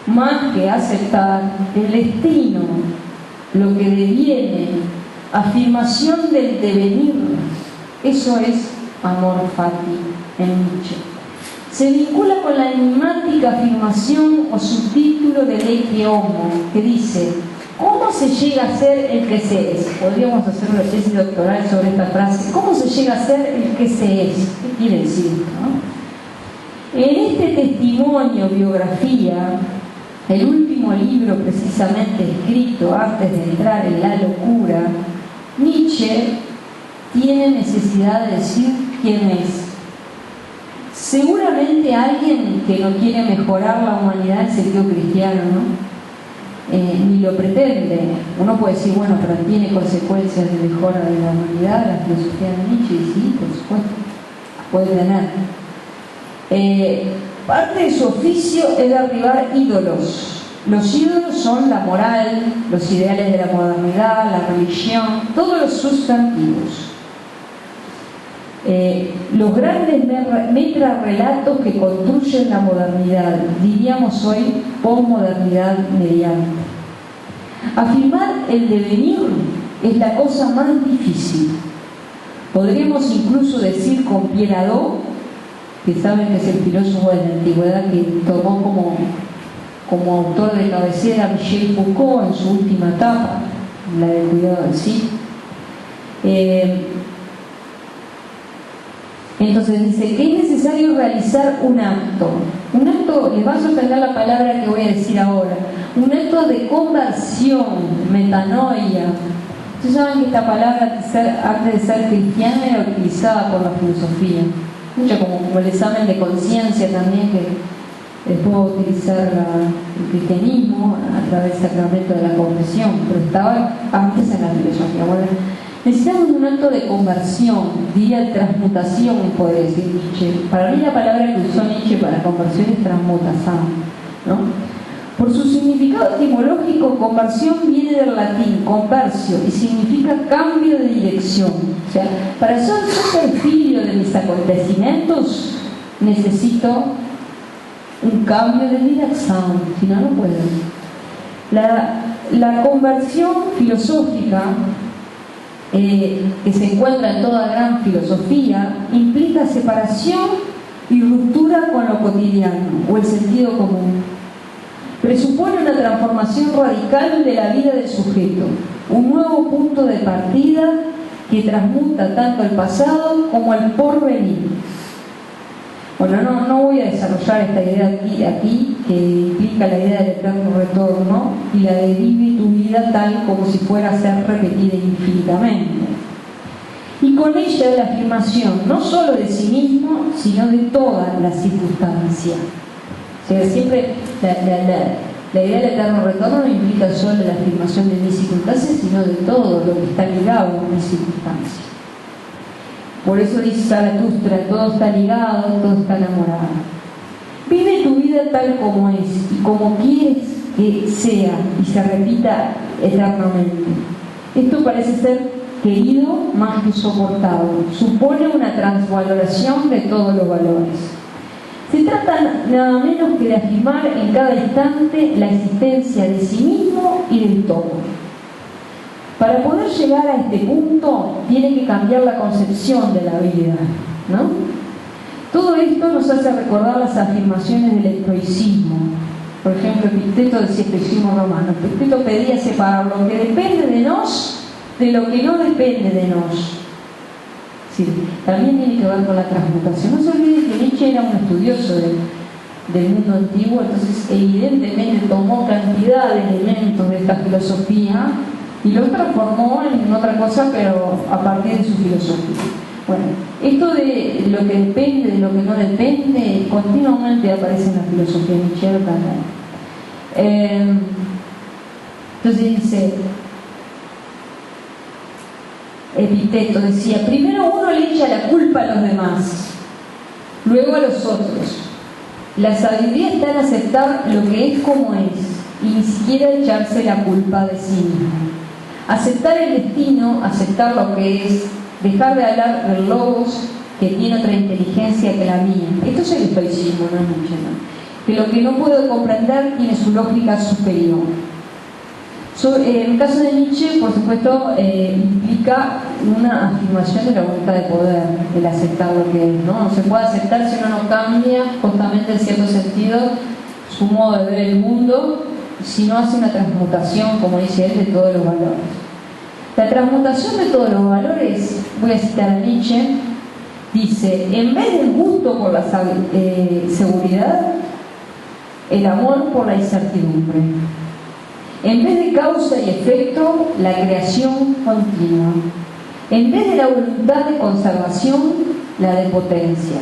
más que aceptar, el destino, lo que deviene, afirmación del devenir, eso es amor fati en Nietzsche. Se vincula con la enigmática afirmación o subtítulo de Ecce Homo, que dice: ¿cómo se llega a ser el que se es? Podríamos hacer una tesis doctoral sobre esta frase. ¿Cómo se llega a ser el que se es? ¿Qué quiere decir esto, no? En este testimonio, biografía, el último libro precisamente escrito antes de entrar en la locura, Nietzsche tiene necesidad de decir quién es. Seguramente alguien que no quiere mejorar la humanidad en sentido cristiano, ¿no? ni lo pretende. Uno puede decir, bueno, pero tiene consecuencias de mejora de la humanidad, la filosofía de Nietzsche, y sí, por supuesto, puede tener. Parte de su oficio es derribar ídolos. Los ídolos son la moral, los ideales de la modernidad, la religión, todos los sustantivos. Los grandes metrarrelatos que construyen la modernidad, diríamos hoy posmodernidad mediante. Afirmar el devenir es la cosa más difícil. Podríamos incluso decir con Pieradot, que saben que es el filósofo de la antigüedad que tomó como autor de cabecera a Michel Foucault en su última etapa, la del cuidado del sí. Entonces dice que es necesario realizar un acto, les va a sorprender la palabra que voy a decir ahora, un acto de conversión, metanoia. Ustedes saben que esta palabra antes de ser cristiana era utilizada por la filosofía, mucho como el examen de conciencia también, que después va a utilizar el cristianismo a través del sacramento de la confesión, pero estaba antes en la filosofía. Bueno, necesitamos un acto de conversión, diría transmutación, podría decir Nietzsche. Para mí la palabra que usó Nietzsche para conversión es transmutación, ¿no? Por su significado etimológico, conversión viene del latín conversio y significa cambio de dirección. O sea, para ser filio de mis acontecimientos necesito un cambio de dirección, si no, no puedo. La conversión filosófica que se encuentra en toda gran filosofía implica separación y ruptura con lo cotidiano o el sentido común. Presupone una transformación radical de la vida del sujeto, un nuevo punto de partida que transmuta tanto el pasado como el porvenir. Bueno, no voy a desarrollar esta idea aquí, que implica la idea del eterno retorno y la de vive tu vida tal como si fuera a ser repetida infinitamente. Y con ella la afirmación no solo de sí mismo, sino de todas las circunstancias. O sea, siempre la idea del eterno retorno no implica solo la afirmación de mis circunstancias, sino de todo lo que está ligado a mis circunstancias. Por eso dice Zaratustra, todo está ligado, todo está enamorado. Vive tu vida tal como es y como quieres que sea y se repita eternamente. Esto parece ser querido más que soportado. Supone una transvaloración de todos los valores. Se trata nada menos que de afirmar en cada instante la existencia de sí mismo y del todo. Para poder llegar a este punto, tiene que cambiar la concepción de la vida, ¿no? Todo esto nos hace recordar las afirmaciones del estoicismo. Por ejemplo, Epicteto del estoicismo romano. Epicteto pedía separar lo que depende de nos de lo que no depende de nos. Sí, también tiene que ver con la transmutación. No se olvide que Nietzsche era un estudioso del mundo antiguo, entonces evidentemente tomó cantidad de elementos de esta filosofía y los transformó en otra cosa, pero a partir de su filosofía. Bueno, esto de lo que depende, de lo que no depende, continuamente aparece en la filosofía nietzscheana. Entonces dice, Epicteto decía, primero uno le echa la culpa a los demás, luego a los otros. La sabiduría está en aceptar lo que es como es y ni siquiera echarse la culpa de sí mismo. Aceptar el destino, aceptar lo que es, dejar de hablar del logos que tiene otra inteligencia que la mía. Esto es el estoicismo, no es Nietzsche, ¿no? Que lo que no puedo comprender tiene su lógica superior. En el caso de Nietzsche, por supuesto, implica una afirmación de la voluntad de poder, el aceptar lo que es, ¿no? No se puede aceptar si uno no cambia justamente en cierto sentido su modo de ver el mundo, si no hace una transmutación, como dice él, de todos los valores. La transmutación de todos los valores, voy a citar a Nietzsche, dice, en vez del gusto por la seguridad, el amor por la incertidumbre. En vez de causa y efecto, la creación continua. En vez de la voluntad de conservación, la de potencia.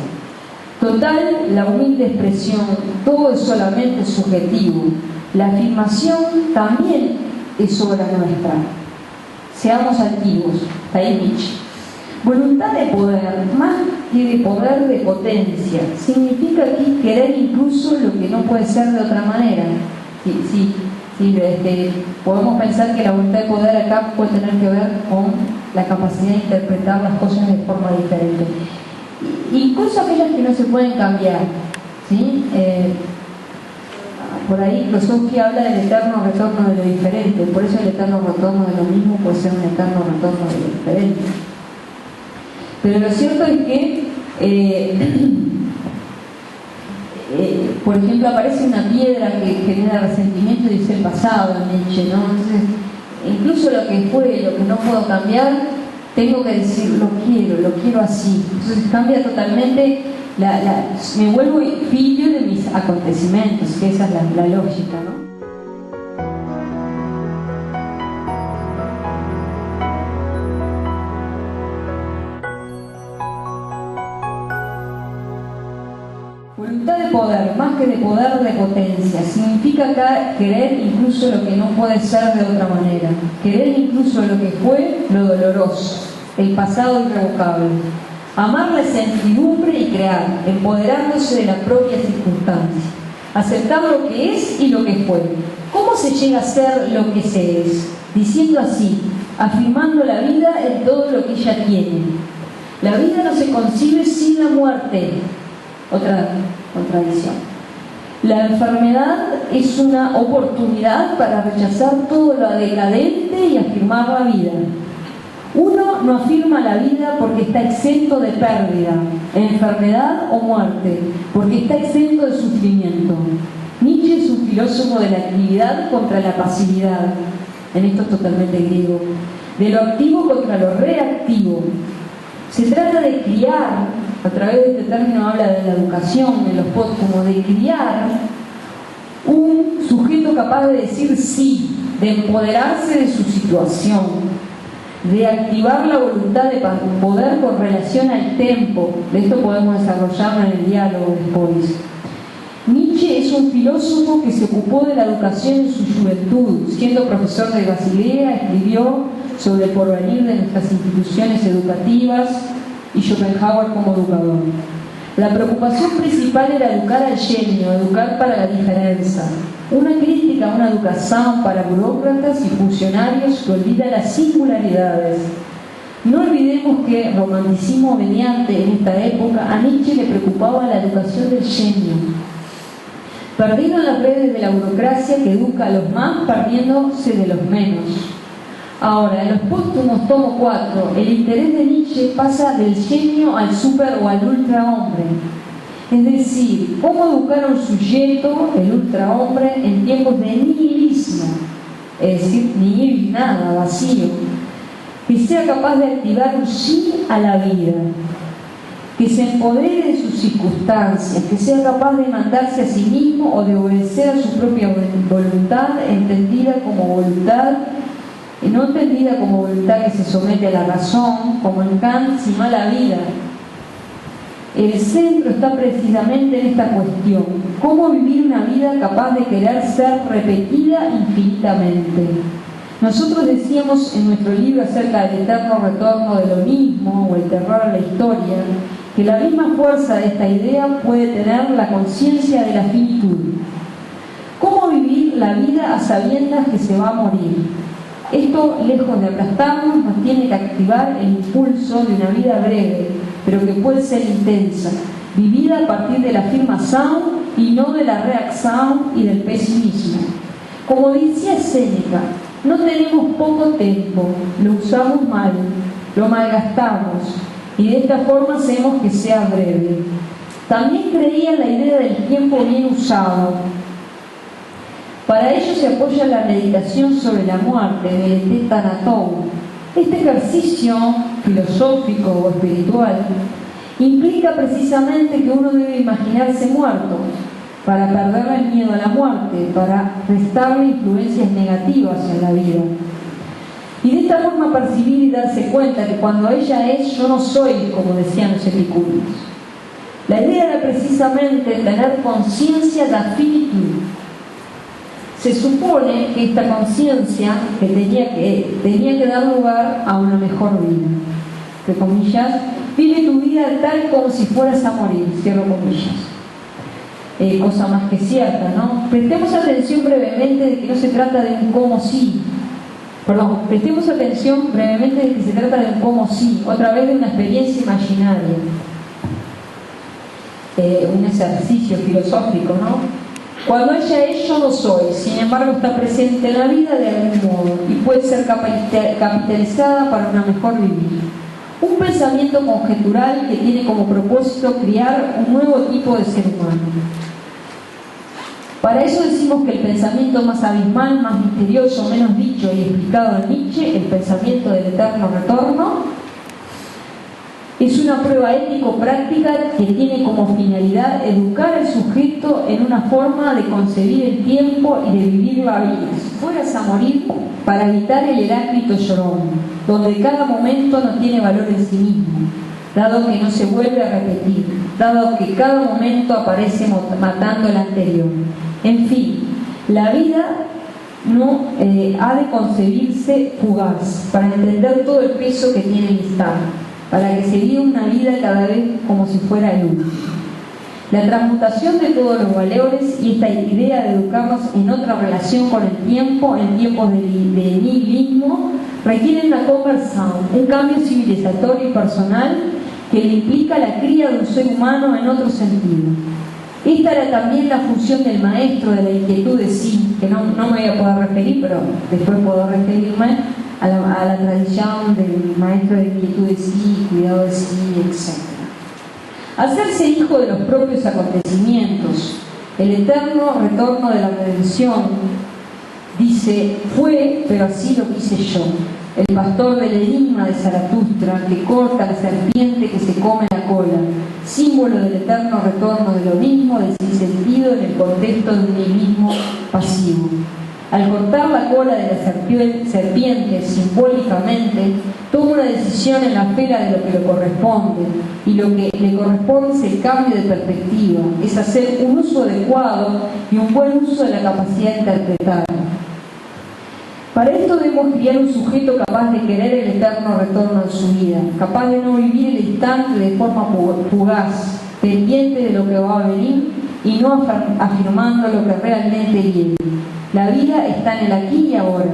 Total, la humilde expresión, todo es solamente subjetivo. La afirmación también es obra nuestra. Seamos altivos, está ahí Nietzsche. Voluntad de poder, más que de poder, de potencia. Significa aquí querer incluso lo que no puede ser de otra manera. Sí, podemos pensar que la voluntad de poder acá puede tener que ver con la capacidad de interpretar las cosas de forma diferente. Incluso aquellas que no se pueden cambiar. ¿Sí? Por ahí Filosofía habla del eterno retorno de lo diferente, por eso el eterno retorno de lo mismo puede ser un eterno retorno de lo diferente. Pero lo cierto es que, por ejemplo, aparece una piedra que genera resentimiento y dice el pasado en Nietzsche, ¿no? Entonces, incluso lo que fue, lo que no puedo cambiar, tengo que decir, lo quiero así. Entonces cambia totalmente, me vuelvo filio de mis acontecimientos, que esa es la lógica, ¿no? Voluntad de poder, más que de poder, de potencia. Significa acá querer incluso lo que no puede ser de otra manera. Querer incluso lo que fue, lo doloroso, el pasado irrevocable. Amar la incertidumbre y crear, empoderándose de la propia circunstancia. Aceptar lo que es y lo que fue. ¿Cómo se llega a ser lo que se es? Diciendo así, afirmando la vida en todo lo que ella tiene. La vida no se concibe sin la muerte. Otra contradicción. La enfermedad es una oportunidad para rechazar todo lo decadente y afirmar la vida. Uno no afirma la vida porque está exento de pérdida, enfermedad o muerte, porque está exento de sufrimiento. Nietzsche es un filósofo de la actividad contra la pasividad, en esto es totalmente griego, de lo activo contra lo reactivo. Se trata de criar, a través de este término habla de la educación, de los como de criar un sujeto capaz de decir sí, de empoderarse de su situación, de activar la voluntad de poder con relación al tiempo. De esto podemos desarrollarlo en el diálogo después. Nietzsche es un filósofo que se ocupó de la educación en su juventud. Siendo profesor de Basilea, escribió sobre el porvenir de nuestras instituciones educativas y Schopenhauer como educador. La preocupación principal era educar al genio, educar para la diferencia. Una crítica a una educación para burócratas y funcionarios que olvida las singularidades. No olvidemos que, romanticismo mediante, en esta época, a Nietzsche le preocupaba la educación del genio. Perdido en las redes de la burocracia que educa a los más, perdiéndose de los menos. Ahora, en los póstumos tomo 4, el interés de Nietzsche pasa del genio al super o al ultrahombre. Es decir, cómo educar a un sujeto, el ultrahombre, en tiempos de nihilismo. Es decir, nihil, nada, vacío. Que sea capaz de activar un sí a la vida. Que se empodere de sus circunstancias, que sea capaz de mandarse a sí mismo o de obedecer a su propia voluntad, entendida como voluntad, y no entendida como voluntad que se somete a la razón, como en Kant, sino a la vida. El centro está precisamente en esta cuestión: cómo vivir una vida capaz de querer ser repetida infinitamente. Nosotros decíamos en nuestro libro acerca del eterno retorno de lo mismo, o el terror a la historia, que la misma fuerza de esta idea puede tener la conciencia de la finitud. ¿Cómo vivir la vida a sabiendas que se va a morir? Esto, lejos de aplastarnos, nos tiene que activar el impulso de una vida breve, pero que puede ser intensa, vivida a partir de la afirmación y no de la reacción y del pesimismo. Como decía Séneca, no tenemos poco tiempo, lo usamos mal, lo malgastamos, y de esta forma hacemos que sea breve. También creía en la idea del tiempo bien usado. Para ello se apoya la meditación sobre la muerte del Thanatos. Este ejercicio filosófico o espiritual implica precisamente que uno debe imaginarse muerto para perderle el miedo a la muerte, para restarle influencias negativas en la vida. Y de esta forma percibir y darse cuenta que cuando ella es, yo no soy, como decían los epicúreos. La idea era precisamente tener conciencia de la finitud. Se supone que esta conciencia que tenía que dar lugar a una mejor vida. Entre comillas, vive tu vida tal como si fueras a morir, cierro comillas. Cosa más que cierta, ¿no? Prestemos atención brevemente de que no se trata de un cómo sí. Prestemos atención brevemente de que se trata de un cómo sí, otra vez de una experiencia imaginaria. Un ejercicio filosófico, ¿no? Cuando ella es, yo no soy, sin embargo está presente en la vida de algún modo y puede ser capitalizada para una mejor vivir. Un pensamiento conjetural que tiene como propósito crear un nuevo tipo de ser humano. Para eso decimos que el pensamiento más abismal, más misterioso, menos dicho y explicado en Nietzsche, el pensamiento del eterno retorno, es una prueba ético-práctica que tiene como finalidad educar al sujeto en una forma de concebir el tiempo y de vivir la vida. Si fueras a morir, para evitar el heráclito llorón, donde cada momento no tiene valor en sí mismo, dado que no se vuelve a repetir, dado que cada momento aparece matando el anterior. En fin, la vida no ha de concebirse fugaz, para entender todo el peso que tiene el instante, para que se viva una vida cada vez como si fuera el último. La transmutación de todos los valores y esta idea de educarnos en otra relación con el tiempo, en tiempos de nihilismo, requieren una conversión, un cambio civilizatorio y personal que le implica la cría de un ser humano en otro sentido. Esta era también la función del maestro de la inquietud de sí, que no me voy a poder referir, pero después puedo referirme a la tradición del maestro de inquietud de sí, cuidado de sí, etc. Hacerse hijo de los propios acontecimientos, el eterno retorno de la redención, dice, fue, pero así lo quise yo. El pastor del enigma de Zaratustra, que corta la serpiente que se come la cola, símbolo del eterno retorno de lo mismo, del sinsentido en el contexto de un nihilismo pasivo. Al cortar la cola de la serpiente simbólicamente, toma una decisión en la esfera de lo que le corresponde, y lo que le corresponde es el cambio de perspectiva, es hacer un uso adecuado y un buen uso de la capacidad de interpretar. Para esto debemos criar un sujeto capaz de querer el eterno retorno de su vida, capaz de no vivir el instante de forma fugaz, pendiente de lo que va a venir y no afirmando lo que realmente viene. La vida está en el aquí y ahora.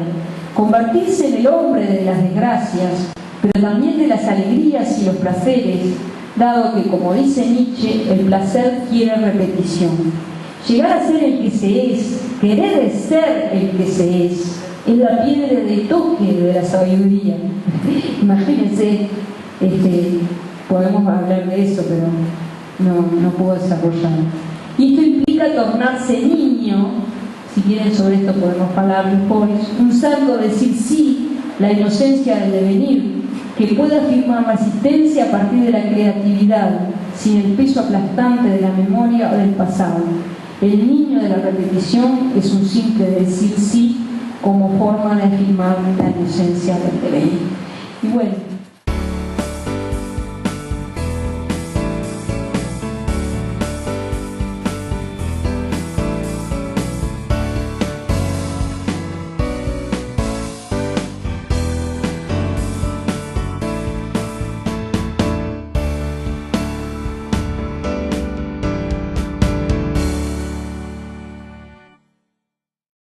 Convertirse en el hombre de las desgracias, pero también de las alegrías y los placeres, dado que, como dice Nietzsche, el placer quiere repetición. Llegar a ser el que se es, querer ser el que se es la piedra de toque de la sabiduría. Imagínense, podemos hablar de eso, pero no puedo desarrollar. Y esto implica tornarse niño, si quieren sobre esto podemos hablar después, un salto, decir sí, la inocencia del devenir, que pueda afirmar la existencia a partir de la creatividad, sin el peso aplastante de la memoria o del pasado. El niño de la repetición es un simple decir sí como forma de afirmar la inocencia del devenir. Y bueno,